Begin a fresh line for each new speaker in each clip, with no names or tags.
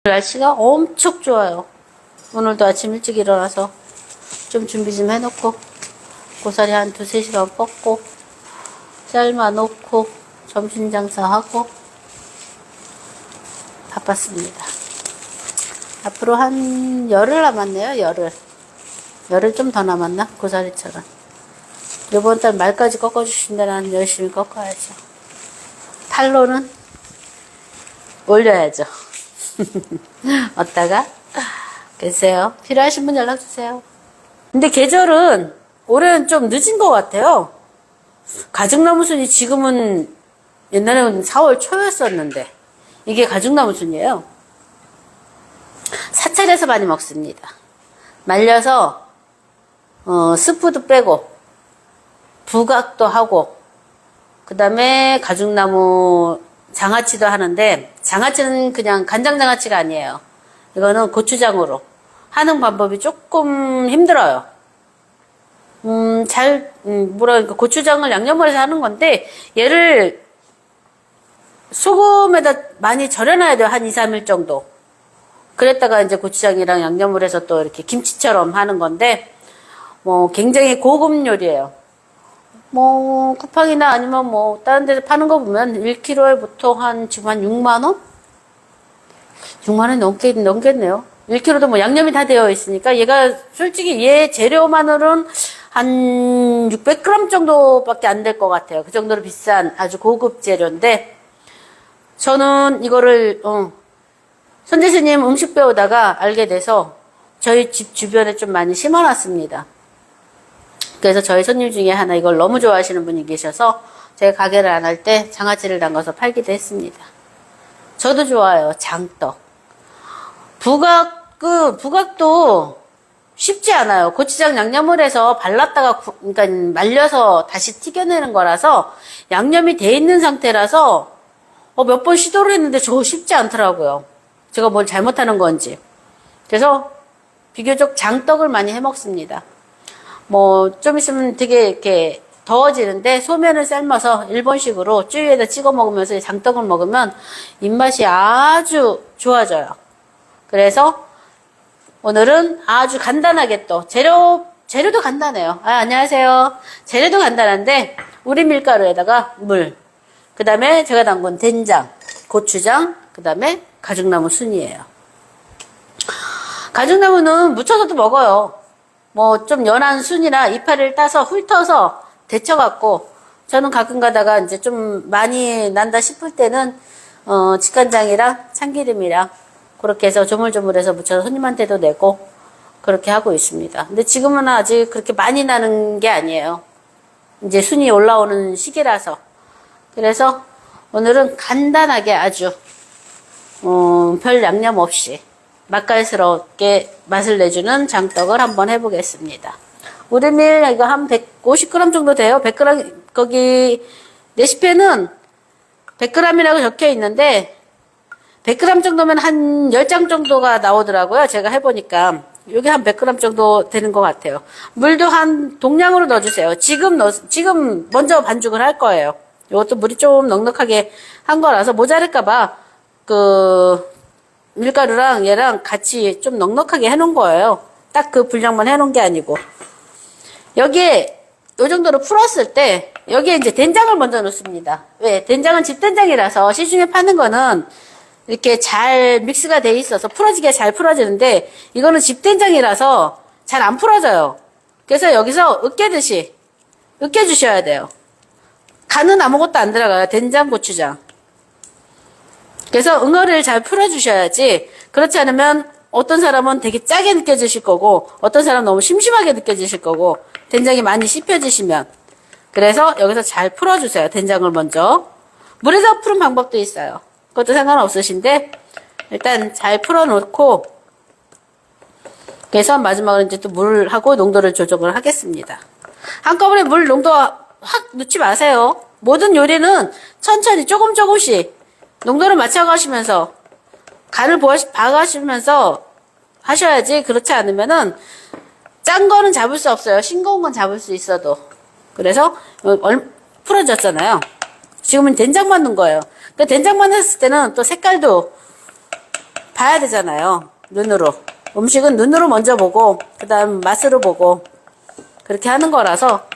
날씨가 엄청 좋아요. 오늘도 아침 일찍 일어나서 좀 준비 좀 해놓고 고사리 한 2-3시간 뻗고 삶아 놓고 점심 장사하고 바빴습니다. 앞으로 한 열흘 남았네요. 열흘 좀 더 남았나? 고사리처럼. 이번 달 말까지 꺾어주신다면 열심히 꺾어야죠. 탈로는 올려야죠. 어따가 계세요. 필요하신 분 연락주세요. 근데 계절은 올해는 좀 늦은 것 같아요. 가죽나무순이 지금은 옛날에는 4월 초였었는데 이게 가죽나무순이에요. 사찰에서 많이 먹습니다. 말려서 스프도 빼고 부각도 하고 그 다음에 가죽나무 장아찌도 하는데 장아찌는 그냥 간장장아찌가 아니에요. 이거는 고추장으로 하는 방법이 조금 힘들어요. 뭐랄까 고추장을 양념을 해서 하는 건데 얘를 소금에다 많이 절여놔야 돼요. 한 2-3일 정도. 그랬다가 이제 고추장이랑 양념을 해서 또 이렇게 김치처럼 하는 건데 뭐 굉장히 고급 요리예요. 뭐 쿠팡이나 아니면 뭐 다른 데서 파는 거 보면 1kg에 보통 지금 한 6만원? 6만원 넘겠네요. 1kg도 뭐 양념이 다 되어 있으니까 얘가 솔직히 얘 재료만으로는 한 600g 정도밖에 안 될 것 같아요. 그 정도로 비싼 아주 고급 재료인데 저는 이거를 손재수님 음식 배우다가 알게 돼서 저희 집 주변에 좀 많이 심어놨습니다. 그래서 저희 손님 중에 하나 이걸 너무 좋아하시는 분이 계셔서 제가 가게를 안 할 때 장아찌를 담가서 팔기도 했습니다. 저도 좋아요. 장떡. 부각도 쉽지 않아요. 고추장 양념을 해서 발랐다가 그러니까 말려서 다시 튀겨내는 거라서 양념이 돼 있는 상태라서 몇 번 시도를 했는데 저거 쉽지 않더라고요. 제가 뭘 잘못하는 건지. 그래서 비교적 장떡을 많이 해 먹습니다. 뭐 좀 있으면 되게 이렇게 더워지는데 소면을 삶아서 일본식으로 쯔위에다 찍어 먹으면서 장떡을 먹으면 입맛이 아주 좋아져요. 그래서 오늘은 아주 간단하게 또 재료도 간단해요. 안녕하세요. 재료도 간단한데 우리 밀가루에다가 물, 그 다음에 제가 담근 된장, 고추장, 그 다음에 가죽나무 순이에요. 가죽나무는 무쳐서도 먹어요. 뭐 좀 연한 순이나 이파리를 따서 훑어서 데쳐갖고 저는 가끔 가다가 이제 좀 많이 난다 싶을 때는 직간장이랑 참기름이랑 그렇게 해서 조물조물해서 묻혀서 손님한테도 내고 그렇게 하고 있습니다. 근데 지금은 아직 그렇게 많이 나는 게 아니에요. 이제 순이 올라오는 시기라서. 그래서 오늘은 간단하게 아주 별 양념 없이 맛깔스럽게 맛을 내주는 장떡을 한번 해보겠습니다. 우리밀 이거 한 150g 정도 돼요. 100g 거기 레시피에는 100g이라고 적혀 있는데 100g 정도면 한 10장 정도가 나오더라고요. 제가 해보니까 여기 한 100g 정도 되는 것 같아요. 물도 한 동량으로 넣어주세요. 지금 먼저 반죽을 할 거예요. 이것도 물이 좀 넉넉하게 한 거라서 모자랄까봐 밀가루랑 얘랑 같이 좀 넉넉하게 해놓은 거예요. 딱 그 분량만 해놓은 게 아니고. 여기에 이 정도로 풀었을 때 여기에 이제 된장을 먼저 넣습니다. 왜? 된장은 집된장이라서 시중에 파는 거는 이렇게 잘 믹스가 돼 있어서 풀어지게 잘 풀어지는데 이거는 집된장이라서 잘 안 풀어져요. 그래서 여기서 으깨주셔야 돼요. 간은 아무것도 안 들어가요. 된장, 고추장. 그래서 응어리를 잘 풀어주셔야지. 그렇지 않으면 어떤 사람은 되게 짜게 느껴지실 거고 어떤 사람은 너무 심심하게 느껴지실 거고 된장이 많이 씹혀지시면. 그래서 여기서 잘 풀어주세요. 된장을 먼저. 물에서 푸는 방법도 있어요. 그것도 상관없으신데 일단 잘 풀어놓고 그래서 마지막으로 이제 또 물하고 농도를 조정을 하겠습니다. 한꺼번에 물 농도 확 넣지 마세요. 모든 요리는 천천히 조금씩 농도를 맞춰가시면서 간을 봐가시면서 하셔야지. 그렇지 않으면은 짠 거는 잡을 수 없어요. 싱거운 건 잡을 수 있어도. 그래서 풀어졌잖아요. 지금은 된장만 넣은 거예요. 그 된장만 했을 때는 또 색깔도 봐야 되잖아요. 눈으로. 음식은 눈으로 먼저 보고 그 다음 맛으로 보고 그렇게 하는 거라서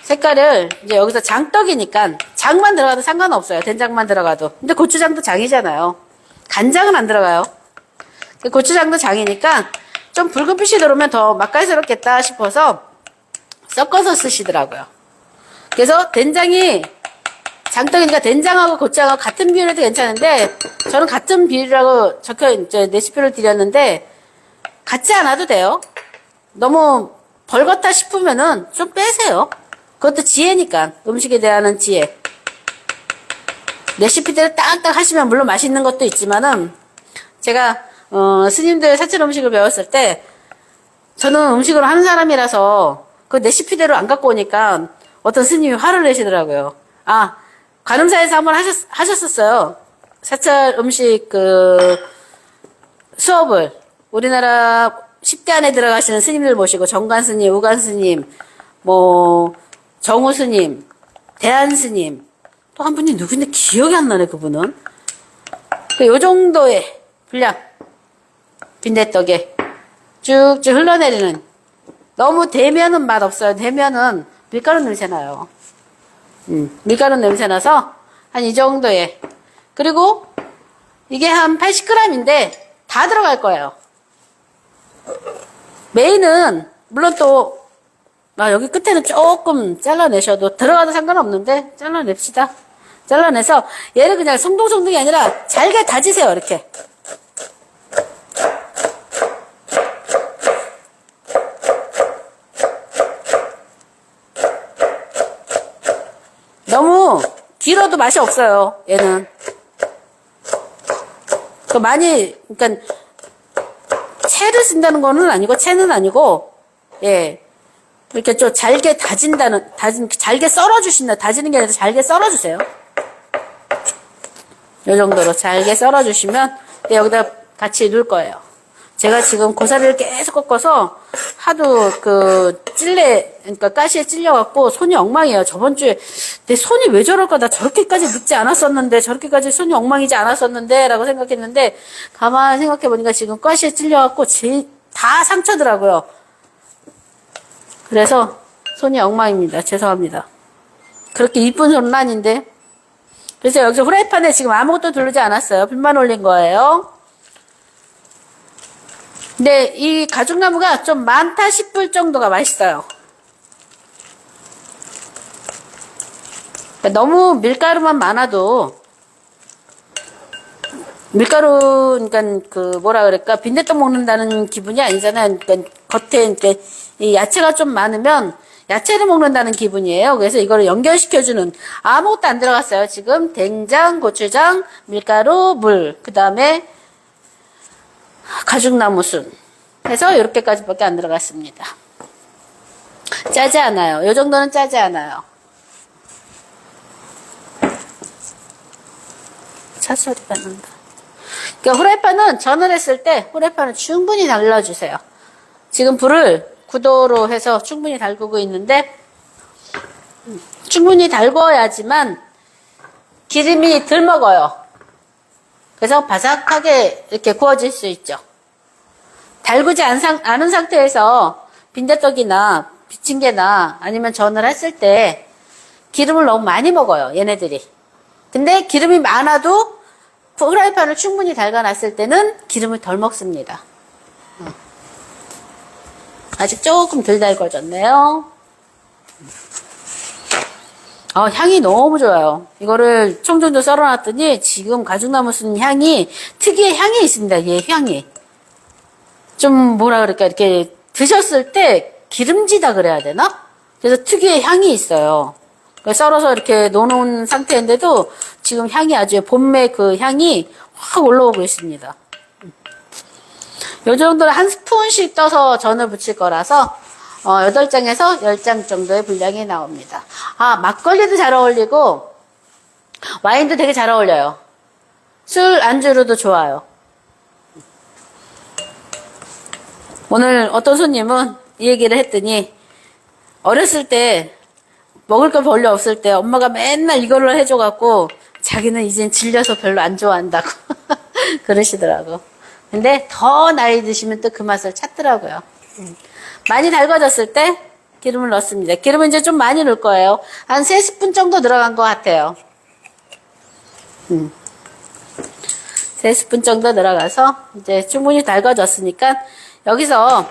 색깔을 이제 여기서 장떡이니까 장만 들어가도 상관없어요. 된장만 들어가도. 근데 고추장도 장이잖아요. 간장은 안 들어가요. 고추장도 장이니까 좀 붉은빛이 들어오면 더 맛깔스럽겠다 싶어서 섞어서 쓰시더라고요. 그래서 된장이 장떡이니까 된장하고 고추장하고 같은 비율에도 괜찮은데 저는 같은 비율이라고 적혀 이제 레시피를 드렸는데 같지 않아도 돼요. 너무 벌겋다 싶으면은 좀 빼세요. 그것도 지혜니까. 음식에 대한 지혜. 레시피대로 딱딱 하시면 물론 맛있는 것도 있지만은 제가 스님들 사찰 음식을 배웠을 때 저는 음식을 하는 사람이라서 그 레시피대로 안 갖고 오니까 어떤 스님이 화를 내시더라고요. 아, 관음사에서 한번 하셨었어요. 사찰 음식 수업을 우리나라 10대 안에 들어가시는 스님들 모시고 정관 스님, 우관 스님, 정우 스님, 대한 스님, 또 한 분이 누군데 기억이 안 나네, 그분은. 요 정도의 분량, 빈대떡에 쭉쭉 흘러내리는, 너무 대면은 맛없어요. 대면은 밀가루 냄새 나요. 밀가루 냄새 나서 한 이 정도의. 그리고 이게 한 80g인데 다 들어갈 거예요. 메인은 물론 또 여기 끝에는 조금 잘라내셔도 들어가도 상관없는데 잘라냅시다. 잘라내서 얘를 그냥 송동송동이 아니라 잘게 다지세요. 이렇게. 너무 길어도 맛이 없어요. 얘는. 그러니까 채를 쓴다는 거는 아니고 채는 아니고 예. 이렇게 좀 잘게 잘게 썰어주신다. 다지는 게 아니라 잘게 썰어주세요. 이 정도로 잘게 썰어주시면 여기다 같이 넣을 거예요. 제가 지금 고사리를 계속 꺾어서 하도 그러니까 가시에 찔려갖고 손이 엉망이에요. 저번 주에 내 손이 왜 저럴까? 나 저렇게까지 늙지 않았었는데, 저렇게까지 손이 엉망이지 않았었는데, 라고 생각했는데, 가만히 생각해보니까 지금 가시에 찔려갖고 다 상처더라고요. 그래서 손이 엉망입니다. 죄송합니다. 그렇게 이쁜 손은 아닌데. 그래서 여기서 후라이팬에 지금 아무것도 두르지 않았어요. 불만 올린 거예요. 근데 이 가죽나무가 좀 많다 싶을 정도가 맛있어요. 그러니까 너무 밀가루만 많아도 그러니까 빈대떡 먹는다는 기분이 아니잖아요. 그러니까 겉에 이렇게 이 야채가 좀 많으면 야채를 먹는다는 기분이에요. 그래서 이거를 연결시켜주는 아무것도 안 들어갔어요. 지금 된장, 고추장, 밀가루, 물, 그 다음에 가죽나무 순 해서 이렇게까지밖에 안 들어갔습니다. 짜지 않아요. 이 정도는 짜지 않아요. 차 소리가 난다. 그러니까 후라이팬은 전을 했을 때 후라이팬을 충분히 달궈주세요. 지금 불을 9도로 해서 충분히 달구고 있는데 충분히 달궈야지만 기름이 덜 먹어요. 그래서 바삭하게 이렇게 구워질 수 있죠. 달구지 않은 상태에서 빈대떡이나 비침개나 아니면 전을 했을 때 기름을 너무 많이 먹어요. 얘네들이. 근데 기름이 많아도 후라이팬을 충분히 달궈놨을 때는 기름을 덜 먹습니다. 아직 조금 덜 달궈졌네요. 향이 너무 좋아요. 이거를 총 정도 썰어놨더니 지금 가죽나무 쓴 향이 특유의 향이 있습니다. 얘 향이. 좀 뭐라 그럴까 이렇게 드셨을 때 기름지다 그래야 되나? 그래서 특유의 향이 있어요. 썰어서 이렇게 놓은 상태인데도 지금 향이 아주 봄의 그 향이 확 올라오고 있습니다. 요 정도로 한 스푼씩 떠서 전을 부칠 거라서 8장에서 10장 정도의 분량이 나옵니다. 막걸리도 잘 어울리고 와인도 되게 잘 어울려요. 술 안주로도 좋아요. 오늘 어떤 손님은 이 얘기를 했더니 어렸을 때 먹을 거 별로 없을 때 엄마가 맨날 이걸로 해줘갖고 자기는 이젠 질려서 별로 안 좋아한다고 그러시더라고. 근데 더 나이 드시면 또 그 맛을 찾더라고요. 많이 달궈졌을 때 기름을 넣습니다. 기름은 이제 좀 많이 넣을 거예요. 한 3스푼 정도 들어간 것 같아요. 3스푼 정도 들어가서 이제 충분히 달궈졌으니까 여기서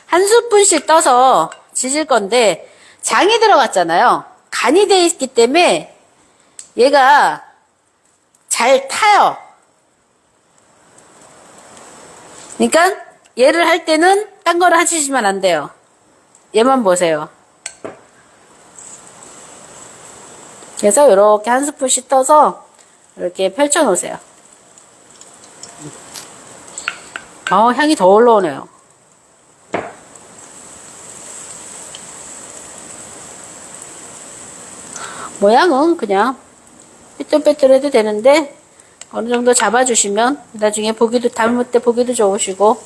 한 스푼씩 떠서 지질 건데 장이 들어갔잖아요. 간이 돼 있기 때문에 얘가 잘 타요. 그러니까 얘를 할 때는 딴 거를 하시면 안 돼요. 얘만 보세요. 그래서 이렇게 한 스푼씩 떠서 이렇게 펼쳐 놓으세요. 향이 더 올라오네요. 모양은 그냥 삐뚤빼뚤해도 되는데 어느 정도 잡아주시면 나중에 보기도 담을 때 보기도 좋으시고.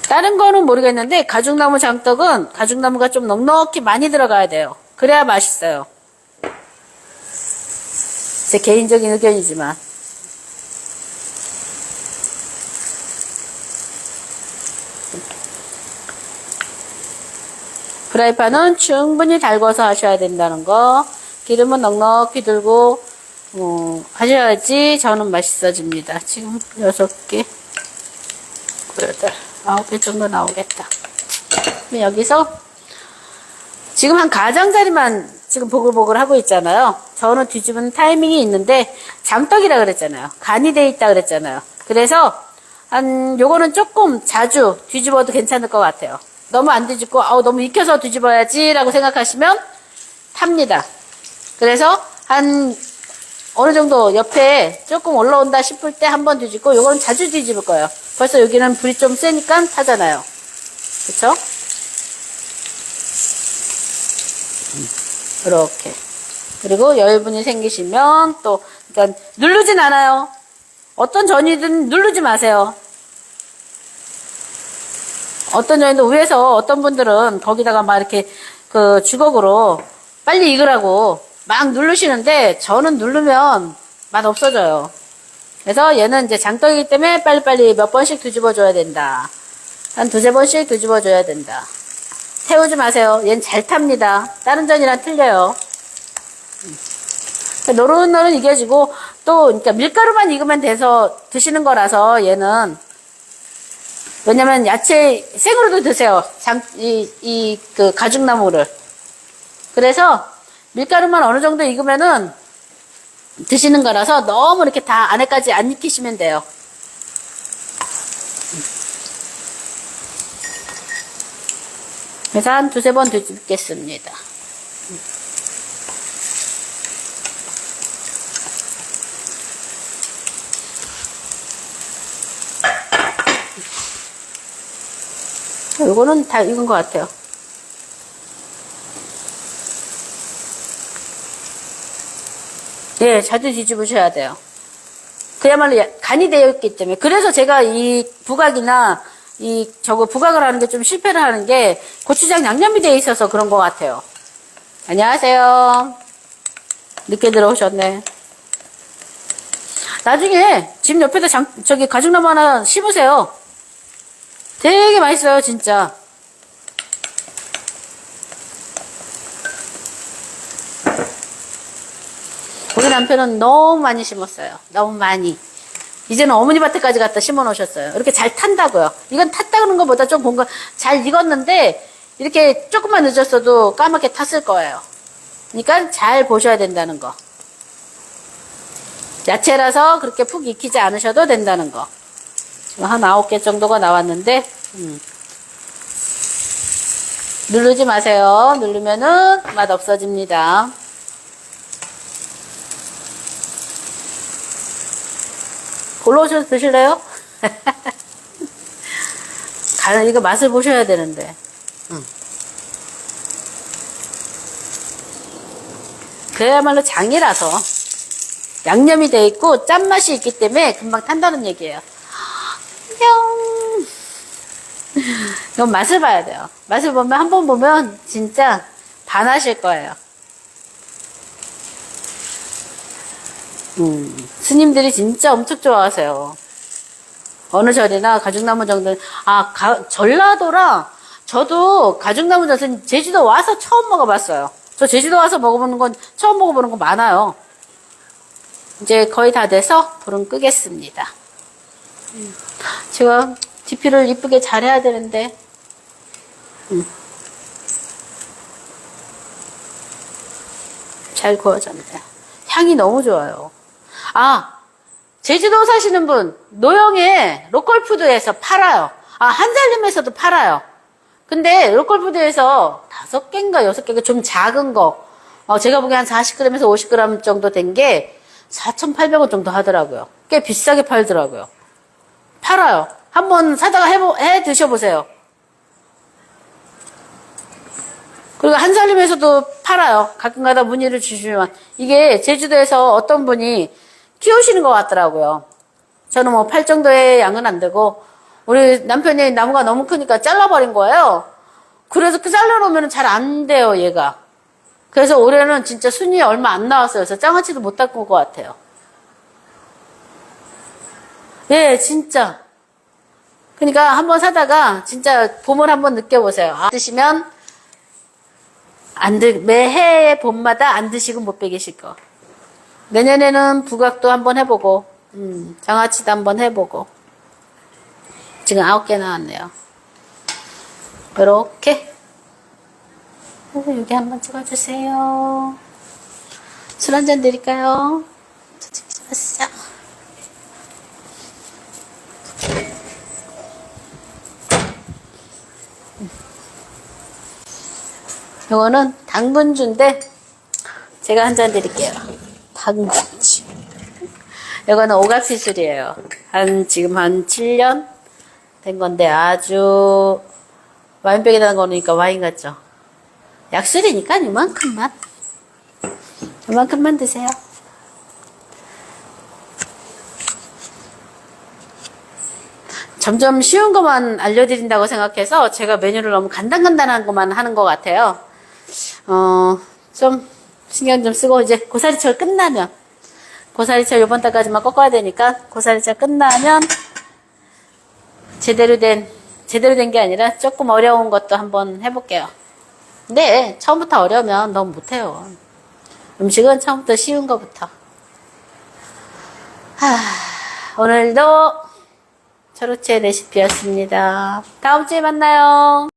다른 거는 모르겠는데 가죽나무 장떡은 가죽나무가 좀 넉넉히 많이 들어가야 돼요. 그래야 맛있어요. 제 개인적인 의견이지만. 프라이팬은 충분히 달궈서 하셔야 된다는 거. 기름은 넉넉히 들고 하셔야지 저는 맛있어집니다. 지금 6개, 8, 9개 정도 나오겠다. 그럼 여기서 지금 한 가장자리만 지금 보글보글 하고 있잖아요. 저는 뒤집은 타이밍이 있는데 장떡이라 그랬잖아요. 간이 돼 있다 그랬잖아요. 그래서 요거는 조금 자주 뒤집어도 괜찮을 것 같아요. 너무 안 뒤집고 너무 익혀서 뒤집어야지 라고 생각하시면 탑니다. 그래서 한 어느 정도 옆에 조금 올라온다 싶을 때 한번 뒤집고 요거는 자주 뒤집을 거예요. 벌써 여기는 불이 좀 세니까 타잖아요. 그쵸? 이렇게. 그리고 열분이 생기시면 또 그러니까 누르진 않아요. 어떤 전이든 누르지 마세요. 어떤 전이든 위에서 어떤 분들은 거기다가 막 이렇게 그 주걱으로 빨리 익으라고 막 누르시는데 저는 누르면 맛 없어져요. 그래서 얘는 이제 장떡이기 때문에 빨리빨리 몇 번씩 뒤집어줘야 된다. 한 2-3번씩 뒤집어줘야 된다. 태우지 마세요. 얘는 잘 탑니다. 다른 전이랑 틀려요. 노릇노릇 익혀지고 또 그러니까 밀가루만 익으면 돼서 드시는 거라서 얘는 왜냐면 야채 생으로도 드세요. 그 가죽나무를. 그래서 밀가루만 어느 정도 익으면은 드시는 거라서 너무 이렇게 다 안에까지 안 익히시면 돼요. 그래서 한 2-3번 뒤집겠습니다. 이거는 다 익은 것 같아요. 네, 자주 뒤집으셔야 돼요. 그야말로 간이 되어 있기 때문에. 그래서 제가 이 부각이나 부각을 하는 게 좀 실패를 하는 게 고추장 양념이 되어 있어서 그런 것 같아요. 안녕하세요. 늦게 들어오셨네. 나중에 집 옆에다 가죽나무 하나 심으세요. 되게 맛있어요, 진짜. 우리 남편은 너무 많이 심었어요. 너무 많이. 이제는 어머니 밭에까지 갖다 심어 놓으셨어요. 이렇게 잘 탄다고요. 이건 탔다는 것보다 좀 뭔가 잘 익었는데 이렇게 조금만 늦었어도 까맣게 탔을 거예요. 그러니까 잘 보셔야 된다는 거. 야채라서 그렇게 푹 익히지 않으셔도 된다는 거. 지금 한 9개 정도가 나왔는데 누르지 마세요. 누르면은 맛 없어집니다. 올라오셔서 드실래요? 이거 맛을 보셔야 되는데. 그야말로 장이라서 양념이 돼 있고 짠맛이 있기 때문에 금방 탄다는 얘기예요. 이건 맛을 봐야 돼요. 맛을 보면 한 번 보면 진짜 반하실 거예요. 스님들이 진짜 엄청 좋아하세요. 어느 절이나 가죽나무 정도는, 전라도랑 저도 가죽나무 젓은 제주도 와서 처음 먹어봤어요. 저 제주도 와서 먹어보는 건, 처음 먹어보는 거 많아요. 이제 거의 다 돼서 불은 끄겠습니다. 제가 DP를 이쁘게 잘해야 되는데, 잘 구워졌네. 향이 너무 좋아요. 제주도 사시는 분, 노영에 로컬푸드에서 팔아요. 한살림에서도 팔아요. 근데 로컬푸드에서 5개인가 6개가 좀 작은 거, 제가 보기엔 한 40g에서 50g 정도 된 게 4,800원 정도 하더라고요. 꽤 비싸게 팔더라고요. 팔아요. 한번 사다가 해 드셔보세요. 그리고 한살림에서도 팔아요. 가끔가다 문의를 주시면. 이게 제주도에서 어떤 분이 키우시는 것 같더라고요. 저는 뭐 팔 정도의 양은 안 되고, 우리 남편이 나무가 너무 크니까 잘라버린 거예요. 그래서 그 잘라놓으면 잘 안 돼요, 얘가. 그래서 올해는 진짜 순이 얼마 안 나왔어요. 그래서 장아찌도 못 닦은 것 같아요. 예, 진짜. 그러니까 한번 사다가 진짜 봄을 한번 느껴보세요. 드시면 매해 봄마다 안 드시고 못 빼기실 거. 내년에는 부각도 한번 해보고, 장아찌도 한번 해보고. 지금 9개 나왔네요. 이렇게. 여기 한번 찍어주세요. 술 한잔 드릴까요? 찍었어. 이거는 당분주인데 제가 한 잔 드릴게요. 당분주. 이거는 오각시술이에요. 지금 한 7년 된 건데 아주 와인병에다 넣으니까 와인 같죠? 약술이니까 이만큼만 드세요. 점점 쉬운 것만 알려드린다고 생각해서 제가 메뉴를 너무 간단한 것만 하는 것 같아요. 좀 신경 좀 쓰고 이제 고사리철 끝나면, 고사리철 요번 달까지만 꺾어야 되니까 고사리철 끝나면 제대로 된 게 아니라 조금 어려운 것도 한번 해볼게요. 근데 처음부터 어려우면 너무 못해요. 음식은 처음부터 쉬운 것부터. 오늘도 초록채 레시피였습니다. 다음 주에 만나요.